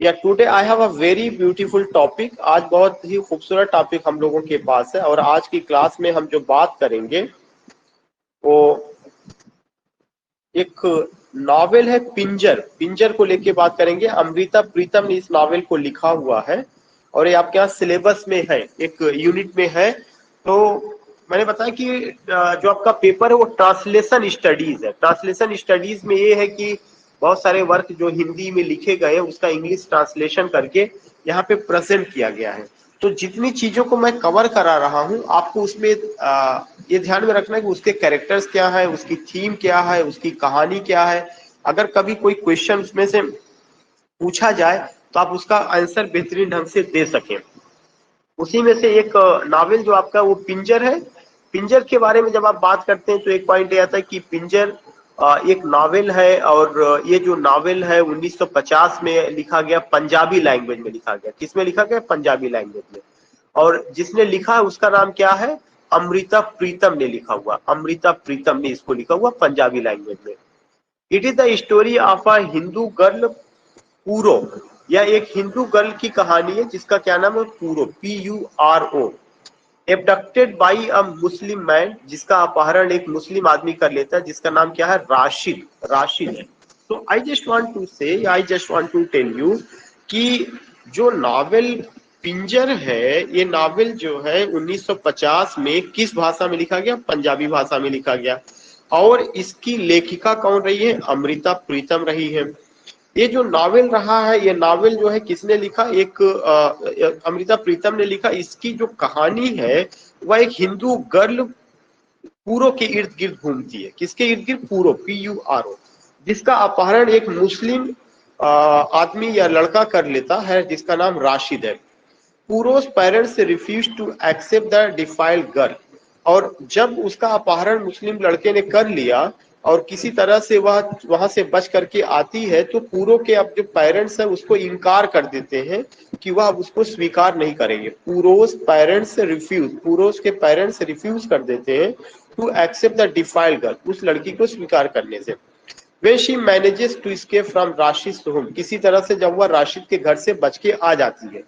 या today I have a very beautiful topic. आज बहुत ही खूबसूरत टॉपिक हम लोगों के पास है और आज की क्लास में हम जो बात करेंगे वो एक नॉवेल है पिंजर। पिंजर को लेके बात करेंगे। अमृता प्रीतम ने इस नॉवेल को लिखा हुआ है और ये आपके यहाँ सिलेबस में है, एक यूनिट में है। तो मैंने बताया कि जो आपका पेपर है वो ट्रांसलेशन स्टडीज है। ट्रांसलेशन स्टडीज में ये है कि बहुत सारे वर्क जो हिंदी में लिखे गए उसका इंग्लिश ट्रांसलेशन करके यहाँ पे प्रेजेंट किया गया है। तो जितनी चीजों को मैं कवर करा रहा हूँ आपको उसमें ये ध्यान में रखना है कि उसके कैरेक्टर्स क्या है, उसकी थीम क्या है, उसकी कहानी क्या है। अगर कभी कोई क्वेश्चन उसमें से पूछा जाए तो आप उसका आंसर बेहतरीन ढंग से दे सकें। उसी में से एक नावल जो आपका वो पिंजर है। पिंजर के बारे में जब आप बात करते हैं तो एक पॉइंट ये आता है कि पिंजर एक नावल है और ये जो नावल है 1950 में लिखा गया, पंजाबी लैंग्वेज में लिखा गया। किसमें लिखा गया? पंजाबी लैंग्वेज में। और जिसने लिखा है उसका नाम क्या है? अमृता प्रीतम ने लिखा हुआ। अमृता प्रीतम ने इसको लिखा हुआ पंजाबी लैंग्वेज में। It is the story of a Hindu girl पूरो। यह एक हिंदू गर्ल की कहानी है जिसका क्या नाम है? पूरो, PURO। Abducted by a Muslim man, जिसका अपहरण एक मुस्लिम आदमी कर लेता है जिसका नाम क्या है? राशिद। राशिद है। तो आई just want to say, I just want to tell you कि जो नावल पिंजर है, ये नावल जो है 1950 में किस भाषा में लिखा गया? पंजाबी भाषा में लिखा गया। और इसकी लेखिका कौन रही है? अमृता प्रीतम रही है। ये जो नावल रहा है, ये नावल जो है किसने लिखा? एक अमृता प्रीतम ने लिखा। इसकी जो कहानी है वह एक हिंदू गर्ल पूरो के इर्द गिर्द घूमती है। किसके इर्द गिर्द? पूरो, PURO, जिसका अपहरण एक मुस्लिम आदमी या लड़का कर लेता है जिसका नाम राशिद है। Puro's parents refuse to accept the defiled girl. और जब उसका अपहरण मुस्लिम लड़के ने कर लिया और किसी तरह से वह वहां से बच करके आती है तो पूरो के अब जो पेरेंट्स है उसको इनकार कर देते हैं कि वह उसको स्वीकार नहीं करेंगे। पूरो's पेरेंट्स रिफ्यूज, पूरो's के पेरेंट्स रिफ्यूज कर देते हैं to accept the defiled girl, उस लड़की को स्वीकार करने से। When she manages to escape from Rashid's home, किसी तरह से जब वह राशिद के घर से बच के आ जाती है।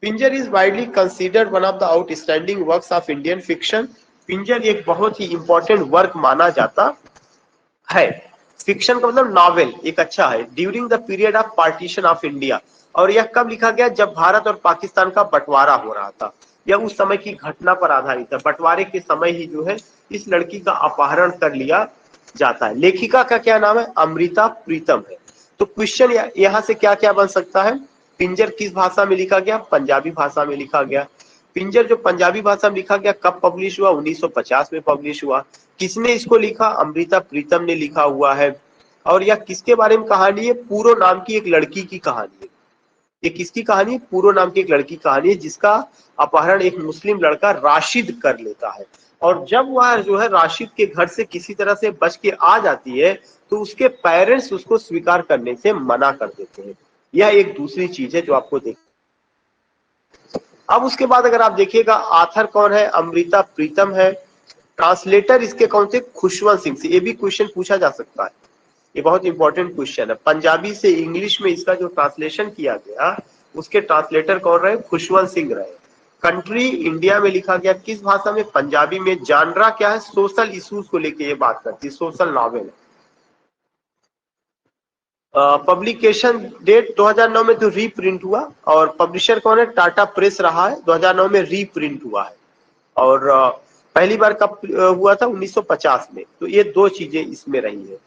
Pinjar is widely considered one of the outstanding works of Indian fiction. Pinjar एक बहुत ही इंपॉर्टेंट वर्क माना जाता है। फिक्शन का मतलब नॉवेल एक अच्छा है। During the period of partition of India, और यह कब लिखा गया? जब भारत और पाकिस्तान का बंटवारा हो रहा था। यह उस समय की घटना पर आधारित है। बंटवारे के समय ही जो है इस लड़की का अपहरण कर लिया जाता है। लेखिका का क्या नाम है? अमृता प्रीतम है। तो क्वेश्चन यहाँ से क्या क्या बन सकता है? पिंजर किस भाषा में लिखा गया? पंजाबी भाषा में लिखा गया। पिंजर जो पंजाबी भाषा में लिखा गया कब पब्लिश हुआ? 1950 में पब्लिश हुआ। किसने इसको लिखा? अमृता प्रीतम ने लिखा हुआ है। और यह किसके बारे में कहानी है? पूरो नाम की एक लड़की की कहानी है। ये किसकी कहानी है? पूरो नाम की एक लड़की की कहानी है जिसका अपहरण एक मुस्लिम लड़का राशिद कर लेता है। और जब वह जो है राशिद के घर से किसी तरह से बच के आ जाती है तो उसके पेरेंट्स उसको स्वीकार करने से मना कर देते हैं। यह एक दूसरी चीज है जो आपको देख। अब उसके बाद अगर आप देखिएगा आथर कौन है? अमृता प्रीतम है। ट्रांसलेटर इसके कौन थे? खुशवंत सिंह से। ये भी क्वेश्चन पूछा जा सकता है। ये बहुत इंपॉर्टेंट क्वेश्चन है। पंजाबी से इंग्लिश में इसका जो ट्रांसलेशन किया गया उसके ट्रांसलेटर कौन रहे? खुशवंत सिंह रहे। कंट्री इंडिया में लिखा गया किस भाषा में? पंजाबी में। जानरा क्या है? सोशल इश्यूज को लेके ये बात करती है, सोशल नॉवेल है। पब्लिकेशन डेट 2009 में तो रीप्रिंट हुआ। और पब्लिशर कौन है? टाटा प्रेस रहा है। 2009 में रीप्रिंट हुआ है। और पहली बार कब हुआ था? 1950 में। तो ये दो चीजें इसमें रही है।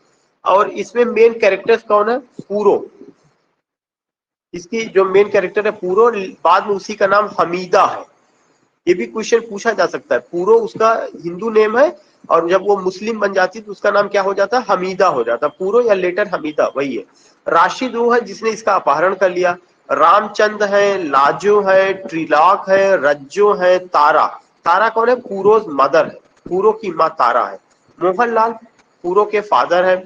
और इसमें मेन कैरेक्टर्स कौन है? पूरो। इसकी जो मेन कैरेक्टर है पूरो, बाद में उसी का नाम हमीदा है। ये भी क्वेश्चन पूछा जा सकता है। पूरो उसका हिंदू नेम है और जब वो मुस्लिम बन जाती है तो उसका नाम क्या हो जाता है? हमीदा हो जाता है। पूरो या लेटर हमीदा, वही है। राशिद वो है जिसने इसका अपहरण कर लिया। रामचंद है, लाजो है, ट्रिलाक है, रज्जो है, तारा। तारा कौन है? पूरोज मदर है। पूरो की माँ तारा है। मोहनलाल पूरो के फादर है।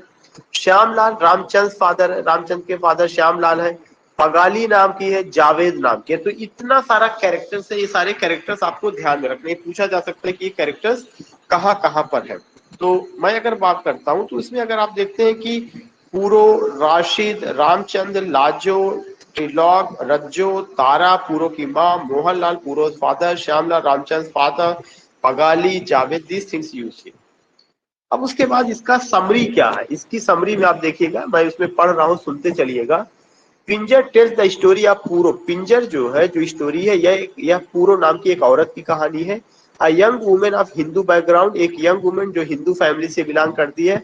श्यामलाल रामचंद फादर है, रामचंद के फादर श्यामलाल है। पगाली नाम की है, जावेद नाम की है। तो इतना सारा कैरेक्टर्स है। ये सारे कैरेक्टर्स आपको ध्यान में रखने। पूछा जा सकता है कि ये कैरेक्टर्स कहाँ कहाँ पर है। तो मैं अगर बात करता हूँ तो इसमें अगर आप देखते हैं कि पूरो, राशिद, रामचंद्र, लाजो, ट्रिलॉग, रज्जो, तारा पूरो की माँ, Mohanlal Puro's father, Shyamlal Ramchandra father, Pagali, Javed, this things use here. अब उसके बाद इसका समरी क्या है, इसकी समरी में आप देखिएगा, मैं इसमें पढ़ रहा हूँ, सुनते चलिएगा। पिंजर टेल्स द स्टोरी ऑफ पूरो। पिंजर जो है, जो स्टोरी है, यह पूरो नाम की एक औरत की कहानी है। A young women of Hindu background, एक यंग वुमेन जो हिंदू फैमिली से बिलोंग करती है,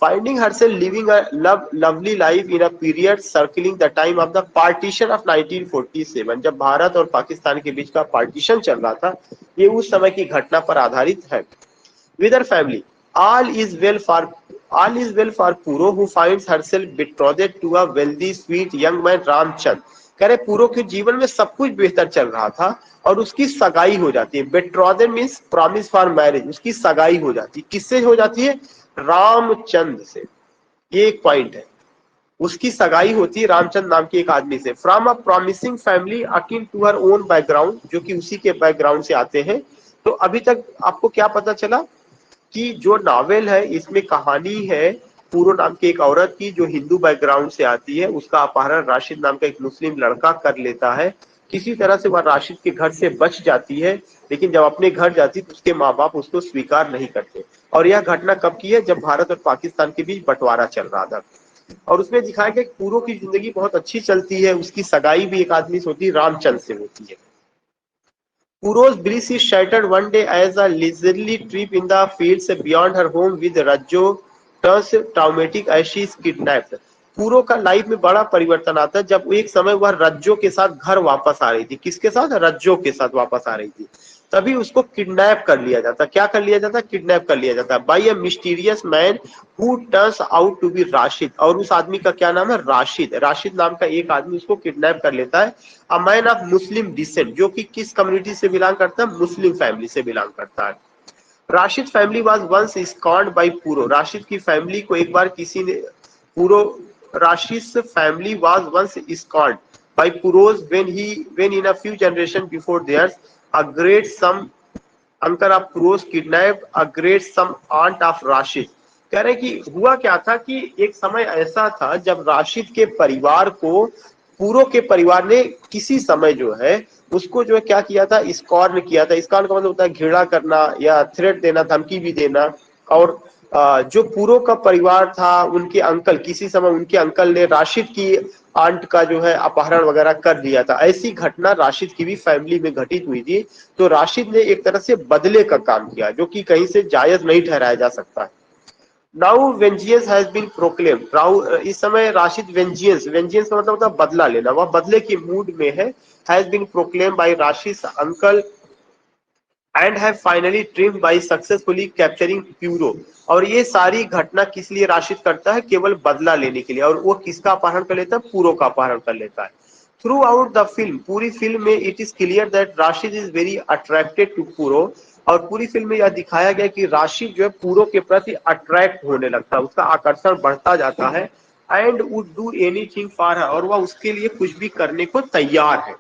finding herself living a lovely life in a period circling the time of the partition of 1947, जब भारत और पाकिस्तान के बीच का पार्टीशन चल रहा था, ये उस समय की घटना पर आधारित है। With her family, all is well for Puro, who finds herself betrothed to a wealthy, sweet young man Ramchand। कह रहे पूरो के जीवन में सब कुछ बेहतर चल रहा था और उसकी सगाई हो जाती है। बेट्रॉदेड मीन्स प्रॉमिस फॉर मैरिज, उसकी सगाई हो जाती है। किससे हो जाती है? रामचंद्र से। ये एक पॉइंट है, उसकी सगाई होती है रामचंद्र नाम के एक आदमी से। From a promising family akin to her own background, जो कि उसी के बैकग्राउंड से आते हैं। तो अभी तक आपको क्या पता चला कि जो नॉवेल है, इसमें कहानी है पूरो नाम की एक औरत की जो हिंदू बैकग्राउंड से आती है, उसका अपहरण राशिद नाम का एक मुस्लिम लड़का कर लेता है। किसी तरह से वह राशिद के घर से बच जाती है, लेकिन जब अपने घर जाती तो उसके माँ बाप उसको स्वीकार नहीं करते। और यह घटना कब की है? जब भारत और पाकिस्तान के बीच बंटवारा चल रहा था। और उसमें दिखाया गया कि पूरो की जिंदगी बहुत अच्छी चलती है, उसकी सगाई भी एक आदमी से होती है, रामचंद्र से होती है। Puro's bliss is shattered one day as a leisurely trip in the fields beyond her home with Rajjo turns traumatic as she is kidnapped। पूरो का लाइफ में बड़ा परिवर्तन आता है जब एक समय वह रज्जो के साथ घर वापस आ रही थी। किसके साथ? रज्जो के साथ वापस आ रही थी। तभी उसको किडनैप कर लिया जाता। क्या कर लिया जाता? किडनैप कर लिया जाता by a mysterious man who turns out to be Rashid. और उस आदमी का क्या नाम है? राशिद। राशिद नाम का एक आदमी उसको किडनैप कर लेता है। A man of Muslim descent, जो कि किस कम्युनिटी से बिलोंग करता है? मुस्लिम फैमिली से बिलोंग करता है। Rashid family was once scorned by Puro. Rashid की फैमिली को एक बार किसी ने Puro Rashid family was once scorned by Puros when in a few generations before theirs a great some uncle of Puros kidnapped a great some aunt of Rashid। कह रहे कि हुआ क्या था कि एक समय ऐसा था जब राशिद के परिवार को पूरो के परिवार ने किसी समय जो है उसको जो है क्या किया था? स्कॉर्न किया था। स्कॉर्न का मतलब होता है घृणा करना या थ्रेट देना, धमकी भी देना। और जो पूरो का परिवार था, उनके अंकल, किसी समय उनके अंकल ने राशिद की आंट का जो है अपहरण वगैरह कर दिया था। ऐसी घटना राशिद की भी फैमिली में घटित हुई थी। तो राशिद ने एक तरह से बदले का काम किया, जो कि कहीं से जायज नहीं ठहराया जा सकता है। Now vengeance has been proclaimed. इस समय राशिद वेंजियंस का मतलब होता है बदला लेना, वह बदले के मूड में है। Has been proclaimed by Rashid uncle and have finally triumphed by successfully capturing Puro. और ये सारी घटना किस लिए राशिद करता है? केवल बदला लेने के लिए। और वो किसका अपहरण कर लेता है? पूरो का अपहरण कर लेता है। थ्रू आउट द फिल्म, पूरी फिल्म में it is clear that Rashid is very attracted to Puro. और पूरी फिल्म में यह दिखाया गया कि राशिद जो है पूरो के प्रति अट्रैक्ट होने लगता है, उसका आकर्षण बढ़ता जाता है। And would do anything for her, और वह उसके लिए कुछ भी करने को तैयार है।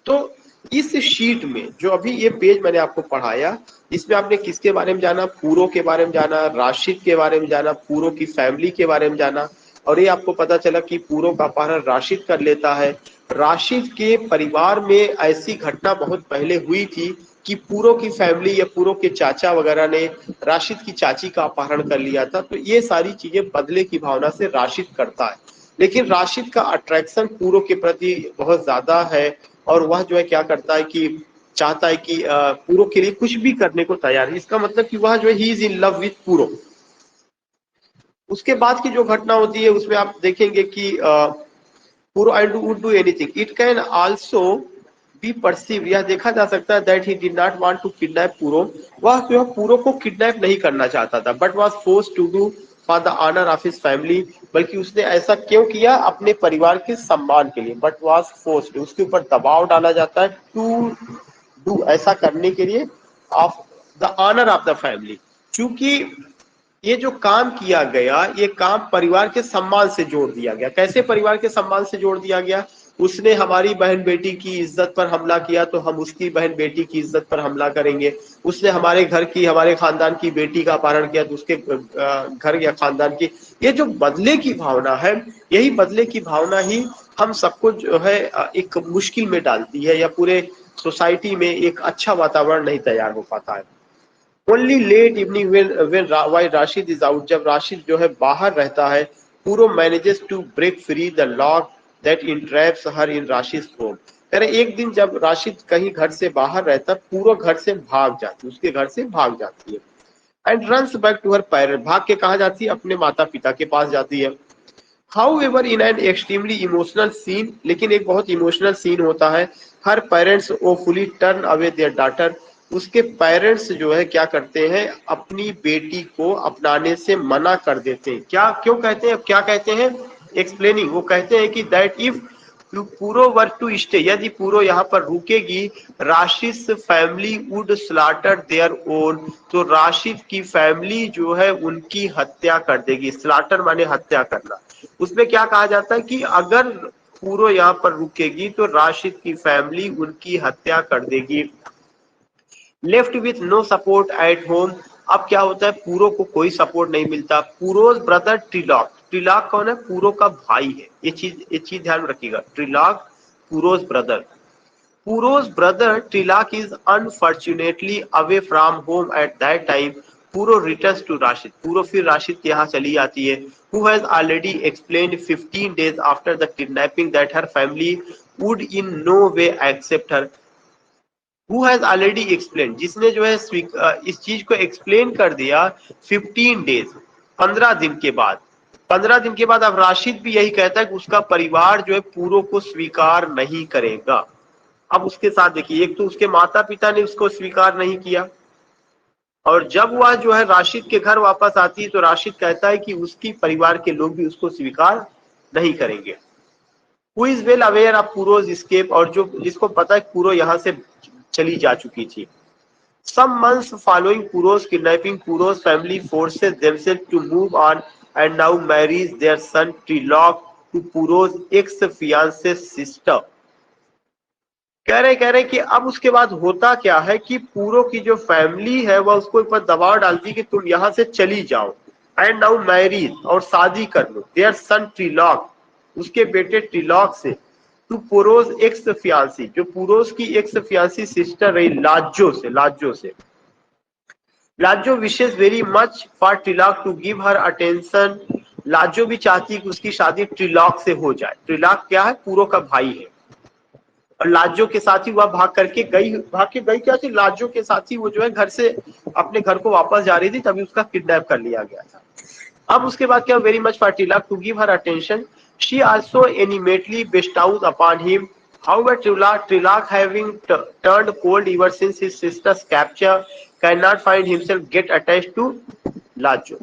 तो इस शीट में जो अभी ये पेज मैंने आपको पढ़ाया, इसमें आपने किसके बारे में जाना? पूरो के बारे में जाना, राशिद के बारे में जाना, पूरो की फैमिली के बारे में जाना। और ये आपको पता चला कि पूरो का अपहरण राशिद कर लेता है। राशिद के परिवार में ऐसी घटना बहुत पहले हुई थी कि पूरो की फैमिली या पूरो के चाचा वगैरह ने राशिद की चाची का अपहरण कर लिया था। तो ये सारी चीजें बदले की भावना से राशिद करता है। लेकिन राशिद का अट्रैक्शन पूरो के प्रति बहुत ज्यादा है और वह जो है क्या करता है कि चाहता है कि पूरो के लिए कुछ भी करने को तैयार है। इसका मतलब कि वह जो है he is in love with पूरो। उसके बाद की जो घटना होती है उसमें आप देखेंगे कि Puro I would do anything. It can also be perceive, यह देखा जा सकता है that he did not want to kidnap Puro. वह जो है पूरो को किडनैप नहीं करना चाहता था, but was forced to do for the honour of his family. बल्कि उसने ऐसा क्यों किया? अपने परिवार के सम्मान के लिए। बट वाज फोर्स्ड, उसके ऊपर दबाव डाला जाता है टू डू, ऐसा करने के लिए, of the honour of the family. क्योंकि ये जो काम किया गया, ये काम परिवार के सम्मान से जोड़ दिया गया। कैसे परिवार के सम्मान से जोड़ दिया गया? उसने हमारी बहन बेटी की इज्जत पर हमला किया तो हम उसकी बहन बेटी की इज्जत पर हमला करेंगे। उसने हमारे घर की, हमारे खानदान की बेटी का अपहरण किया तो उसके घर या खानदान की, ये जो बदले की भावना है, यही बदले की भावना ही हम सबको जो है एक मुश्किल में डालती है, या पूरे सोसाइटी में एक अच्छा वातावरण नहीं तैयार हो पाता है। Only late evening when while Rashid is out, जब राशिद जो है बाहर रहता है, Puro manages to break free the lock that entraps her in Rashid home. कह रहे एक दिन जब राशिद कहीं घर से बाहर रहता, पूरा घर से भाग जाती, उसके घर से भाग जाती है। And runs back to her parent, भाग के कहा जाती है, अपने माता पिता के पास जाती है। However, in an extremely emotional scene, लेकिन एक बहुत इमोशनल सीन होता है, her parents woefully turn away their daughter, उसके पेरेंट्स जो है क्या करते हैं, अपनी बेटी को अपनाने से मना कर देते हैं। क्या क्यों कहते हैं, क्या कहते हैं, एक्सप्लेनिंग, वो कहते हैं कि दैट इफ पूरो वर टू स्टे, यदि पूरो यहाँ पर रुकेगी, Rashid family would slaughter their own, तो राशिद की फैमिली जो है उनकी हत्या कर देगी। स्लाटर माने हत्या करना। उसमें क्या कहा जाता है कि अगर पूरो यहाँ पर रुकेगी तो राशिद की फैमिली उनकी हत्या कर देगी। Left with no support at home, अब क्या होता है, पूरो को कोई सपोर्ट नहीं मिलता। पूरोज ब्रदर ट्रिलॉक, ट्रिलॉक कौन है, पूरो का भाई है, ये चीज ध्यान में रखिएगा। Trilok Puro's brother, Puro's brother Trilok is unfortunately away from home at that time, Puro returns to Rashid, Puro फिर राशिद के यहाँ चली आती है। who has already explained 15 days after the kidnapping that her family would in no way accept her, who has already explained, जिसने जो है इस चीज को एक्सप्लेन कर दिया 15 डेज, 15 दिन के बाद। 15 दिन के बाद अब राशिद भी यही कहता है कि उसका परिवार जो है पूरो को स्वीकार नहीं करेगा। अब उसके साथ देखिए, एक तो उसके माता पिता ने उसको स्वीकार नहीं किया, और जब वह जो है राशिद के घर वापस आती है तो राशिद कहता है कि उसकी परिवार के लोग भी उसको स्वीकार नहीं करेंगे। Who is well aware of पूरोज escape, और जो जिसको पता है पूरो यहाँ से चली जा चुकी थी। Some months following पूरोज kidnapping, पूरोज family forces themselves to move on and now marries their son Trilok to पूरोज ex-fiancee sister। कह रहे कि अब उसके बाद होता क्या है कि पूरो की जो फैमिली है वह उसको ऊपर दबाव डालती कि तुम यहाँ से चली जाओ, एंड नाउ मैरिज, और शादी कर लो, देयर सन ट्रिलॉक, उसके बेटे ट्रिलॉक से, टू पूरोज एक्स फियांसी, जो पूरोज की एक्स फियांसी सिस्टर रही लाजो से, Lajo wishes very much for Trilok to give her attention, Lajo भी चाहती कि उसकी शादी ट्रिलॉक से हो जाए। ट्रिलॉक क्या है, पूरो का भाई है, और लाजो के साथ ही वह भाग के गई क्या थी, लाजो के साथ ही वो जो है घर से अपने घर को वापस जा रही थी, तभी उसका किडनैप कर लिया गया था। अब उसके बाद क्या, very much for Trilok to give her attention, she also animatedly bestows upon him, however Trilak having turned cold ever since his sister's capture cannot find himself get attached to Lajo.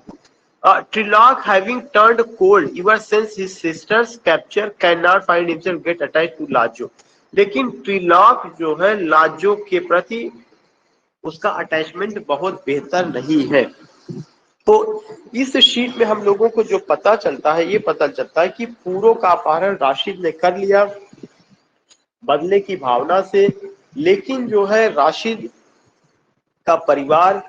Trilak having turned cold ever since his sister's capture cannot find himself get attached to Lajo. लेकिन ट्रिलॉक जो है लाजो के प्रति उसका attachment बहुत बेहतर नहीं है। तो इस शीट में हम लोगों को जो पता चलता है, ये पता चलता है कि पूरो का अपहरण राशिद ने कर लिया बदले की भावना से, लेकिन जो है राशिद का परिवार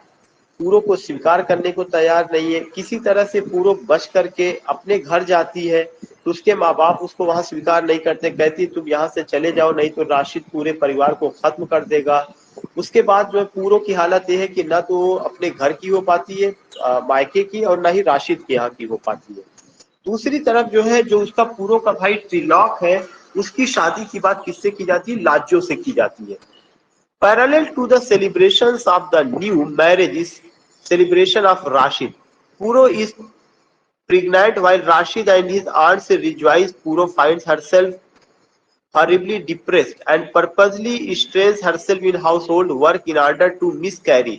पूरो को स्वीकार करने को तैयार नहीं है। किसी तरह से पूरो बच करके अपने घर जाती है तो उसके माँ बाप उसको वहां स्वीकार नहीं करते, कहती तुम यहाँ से चले जाओ नहीं तो राशिद पूरे परिवार को खत्म कर देगा। उसके बाद जो है पूरो की हालत ये है कि ना तो अपने घर की हो पाती है मायके की, और ना ही राशिद के यहाँ की हो पाती है। दूसरी तरफ जो है, जो उसका पूरो का भाई ट्रिलॉक है, उसकी शादी की बात किससे की जाती है, लाजो से की जाती है। Parallel to the celebrations of the new marriage celebration of Rashid, Puro is pregnant while Rashid and his aunts rejoice. Puro finds herself horribly depressed and purposely strains herself in household work in order to miscarry.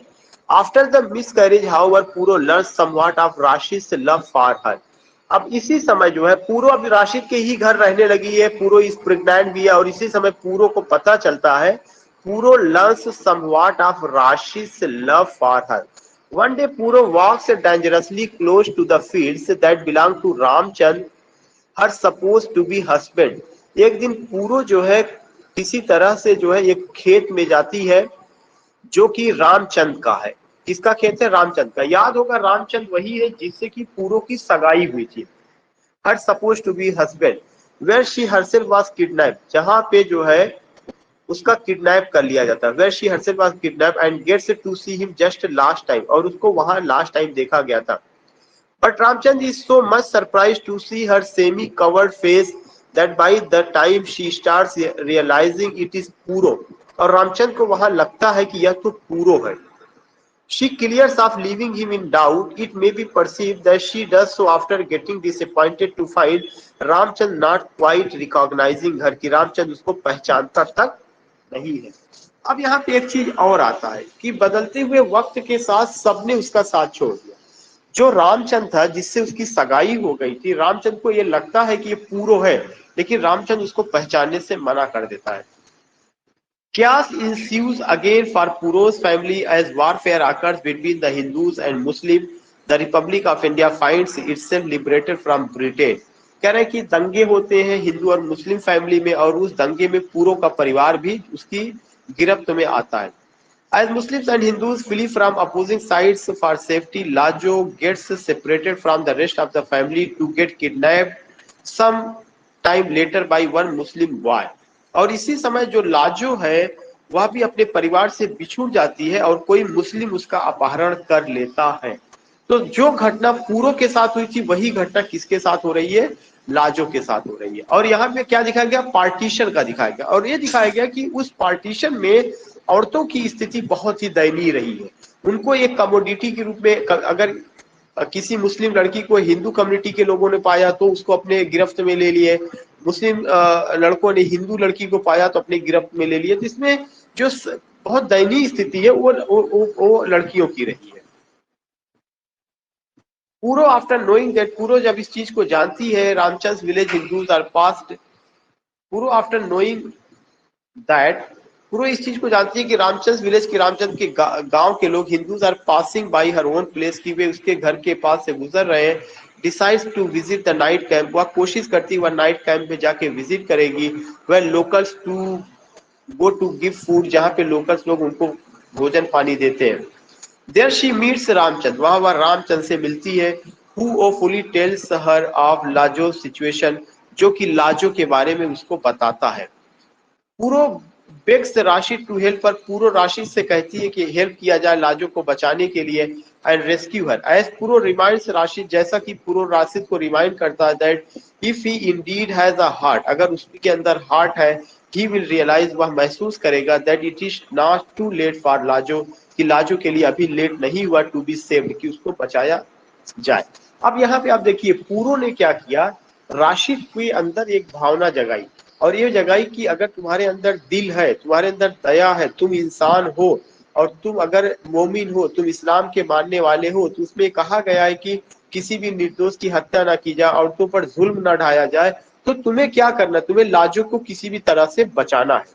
After the miscarriage, however, Puro learns somewhat of Rashid's love for her. अब इसी समय जो है पूरो अब राशिद के ही घर रहने लगी है, पूरो इस प्रेग्नेंट भी है, और इसी समय पूरो को पता चलता है, Puro learns somewhat of Rashi's love for her. One day, Puro walks dangerously close to the fields that belong to Ramchand, her supposed to be husband. एक दिन पूरो जो है किसी तरह से जो है एक खेत में जाती है जो कि रामचंद्र का है। किसका खेत है? रामचंद्र का। याद होगा रामचंद्र वही है जिससे कि पूरो की सगाई हुई थी। Her suppose to be husband where she herself was kidnap, जहां पे जो है उसका किडनैप कर लिया जाता है। Where she herself was kidnap and gets to see him just last time, और उसको वहां लास्ट टाइम देखा गया था। But Ramchand is so much surprised to see her semi-covered face that by the time she starts realizing it is Puro, और रामचंद्र को वहां लगता है कि यह तो पूरो है। She clears off leaving him in doubt. It may be perceived that she does so after getting disappointed to find Ramchand not quite recognizing her, कि रामचंद्र उसको पहचानता तक नहीं है। अब यहाँ पे एक चीज और आता है कि बदलते हुए वक्त के साथ सबने उसका साथ छोड़ दिया। जो रामचंद्र था जिससे उसकी सगाई हो गई थी, रामचंद्र को ये लगता है कि ये पूरो है, लेकिन रामचंद्र उसको पहचानने से मना कर देता है। Chaos ensues again for Puro's family as warfare occurs between the Hindus and Muslims. The Republic of India finds itself liberated from Britain. कह रहे हैं कि दंगे होते हैं हिंदू और मुस्लिम फैमिली में, और उस दंगे में पूरो का परिवार भी उसकी गिरफ्त में आता है। As Muslims and Hindus flee from opposing sides for safety, Lajo gets separated from the rest of the family to get kidnapped some time later by one Muslim boy. और इसी समय जो लाजो है वह भी अपने परिवार से बिछुड़ जाती है और कोई मुस्लिम उसका अपहरण कर लेता है। तो जो घटना पूरो के साथ हुई थी वही घटना किसके साथ हो रही है? लाजो के साथ हो रही है। और यहाँ पे क्या दिखाया गया? पार्टीशन का दिखाया गया, और ये दिखाया गया कि उस पार्टीशन में औरतों की स्थिति बहुत ही दयनीय रही है। उनको एक कमोडिटी के रूप में, अगर किसी मुस्लिम लड़की को हिंदू कम्युनिटी के लोगों ने पाया तो उसको अपने गिरफ्त में ले लिए, मुस्लिम लड़कों ने हिंदू लड़की को पाया तो अपने गिरफ्त में ले लिए। जिसमें जो बहुत दयनीय स्थिति है वो लड़कियों की रही है। पूरो आफ्टर नोइंग दैट, पूरो जब इस चीज को जानती है, Ramchandra village Hindus are passed, Puro after knowing that, Puro इस चीज को जानती है कि रामचंद्र विलेज के, रामचंद्र के गांव के लोग Hindus are passing by her own place, की वे उसके घर के पास से गुजर रहे हैं। Decides to visit the night camp, वह कोशिश करती है वह नाइट कैंप में जाके विजिट करेगी। वह locals to go to give food, जहाँ पे लोकल्स लोग उनको भोजन पानी देते हैं। देयर शी मीट्स रामचंद्र, वहां वह रामचंद्र से मिलती है। Woefully tells her of Lajo situation, जो कि लाजो के बारे में उसको बताता है। पूरो बेग्स राशि टू हेल्प, पर पूरो राशि से कहती है कि हेल्प किया जाए लाजो को बचाने के लिए, एंड रेस्क्यू हर। एज पूरो रिमाइंड्स राशि, जैसा कि पूरो राशिद को रिमाइंड करता है that if he Indeed has a heart, अगर उसके अंदर हार्ट है, ही विल रियलाइज, वह महसूस करेगा that it is not too late for Lajo, कि लाजो के लिए अभी लेट नहीं हुआ टू बी सेव्ड, कि उसको बचाया जाए। अब यहाँ पे आप देखिए पूरो ने क्या किया, राशिद के अंदर एक भावना जगाई, और ये जगाई कि अगर तुम्हारे अंदर दिल है, तुम्हारे अंदर दया है, तुम इंसान हो, और तुम अगर मोमिन हो, तुम इस्लाम के मानने वाले हो, तो उसमें कहा गया है कि किसी भी निर्दोष की हत्या ना की जाए, औरतों पर जुल्म ना ढाया जाए, तो तुम्हें क्या करना, तुम्हें लाजो को किसी भी तरह से बचाना है।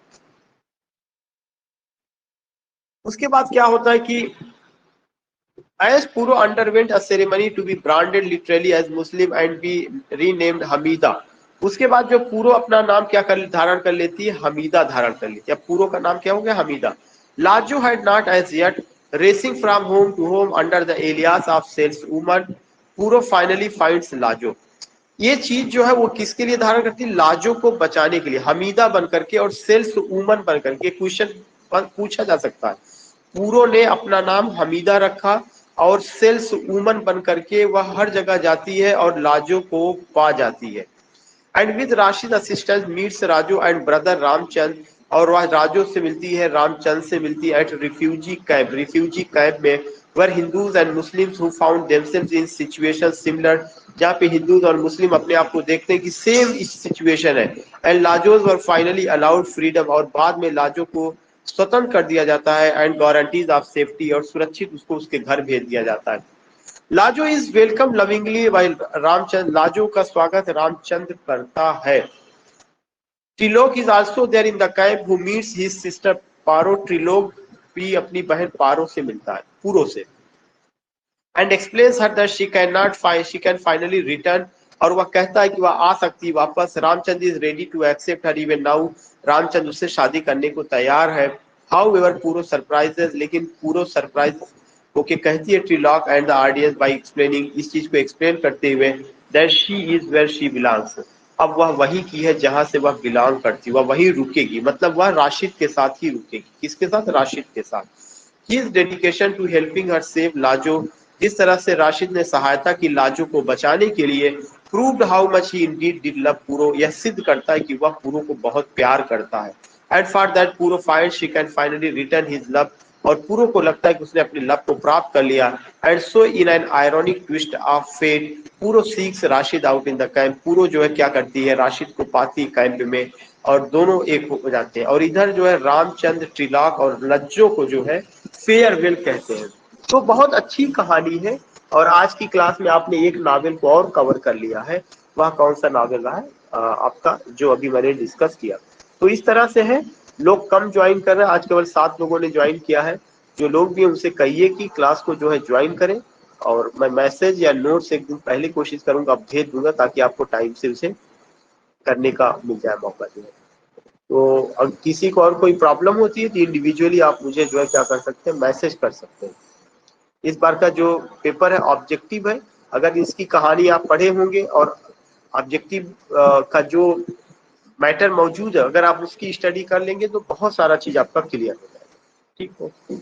उसके बाद क्या होता है कि as Puro underwent a ceremony to be branded literally as Muslim and be renamed Hamida, उसके बाद जो पूरो अपना नाम क्या कर धारण कर लेती है? हमीदा धारण कर लेती है। अब पूरो का नाम क्या हो गया? Hamida. Lajo had not as yet racing from home to home under the alias of sales woman, Puro finally finds Lajo. ये चीज जो है वो किसके लिए धारण करती है? लाजो को बचाने के लिए, हमीदा बन करके और सेल्स वुमन बन करके। क्वेश्चन पूछा जा सकता है, पूरो ने अपना नाम हमीदा रखा और सेल्स वुमन बन करके वह हर जगह जाती है और लाजो को पा जाती है। And with Rashid assistance meets Raju and brother Ramchand, और वह राजू से मिलती है, रामचंद से मिलती है at refugee camp, refugee camp में, where Hindus and Muslims who found themselves in situation similar, जहाँ पे हिंदूज और मुस्लिम अपने आप को देखते हैं कि सेम इस सिचुएशन है। And Lajo's were finally allowed freedom, और बाद में लाजो को स्वतंत्र कर दिया जाता है, एंड गारंटीज ऑफ सेफ्टी, और सुरक्षित उसको उसके घर भेज दिया जाता है। Lajo is welcome lovingly by Ramchandra, Lajo का स्वागत रामचंद्र करता है। Trilok is also there in the camp who meets his sister Paro, Trilok भी अपनी बहन पारो से मिलता है, पूरो से, and explains her that she can not find, she can finally return और वह कहता है कि वह आ सकती है वापस। Ramchandra is ready to accept her even now, Ramchandra उससे शादी करने को तैयार है। हाउ एवर पूरो सरप्राइजेस, लेकिन पूरो सरप्राइज ओके कहती है Trilok and the audience by explaining, इस चीज को एक्सप्लेन करते हुए that she is where she belongs, अब वह वही की है जहां से वह बिलोंग करती, वह वही रुकेगी, मतलब वह राशिद के साथ ही रुकेगी। किसके साथ? राशिद के साथ। His dedication to helping her save Lajo, जिस तरह से राशिद ने सहायता की लाजो को बचाने के लिए, proved how much he indeed did love पूरो, यह सिद्ध करता है कि वह पूरो को बहुत प्यार करता है। And for that पूरो finds she can finally return his love, और पूरो को लगता है कि उसने अपने लव को प्राप्त कर लिया। And so in an ironic twist of fate, पूरो seeks Rashid out in the camp, पूरो जो है क्या करती है, राशिद को पाती कैंप में, और दोनों एक हो जाते हैं। और इधर जो है रामचंद्र त्रिलाक और लज्जो को जो है फेयरवेल कहते हैं। तो बहुत अच्छी कहानी है। और आज की क्लास में आपने एक नावल को और कवर कर लिया है। वह कौन सा नावल रहा है आपका, जो अभी मैंने डिस्कस किया। तो इस तरह से है, लोग कम ज्वाइन कर रहे हैं, आज केवल 7 लोगों ने ज्वाइन किया है। जो लोग भी उनसे कहिए कि क्लास को जो है ज्वाइन करें, और मैं मैसेज या नोट्स एक दिन पहले कोशिश करूंगा भेज दूंगा, ताकि आपको टाइम से उसे करने का मिल जाए मौका जो है। तो अगर किसी को और कोई प्रॉब्लम होती है तो इंडिविजुअली आप मुझे जो है क्या कर सकते हैं, मैसेज कर सकते हैं। इस बार का जो पेपर है ऑब्जेक्टिव है, अगर इसकी कहानी आप पढ़े होंगे और ऑब्जेक्टिव का जो मैटर मौजूद है, अगर आप उसकी स्टडी कर लेंगे तो बहुत सारा चीज आपका क्लियर हो जाएगा। ठीक है।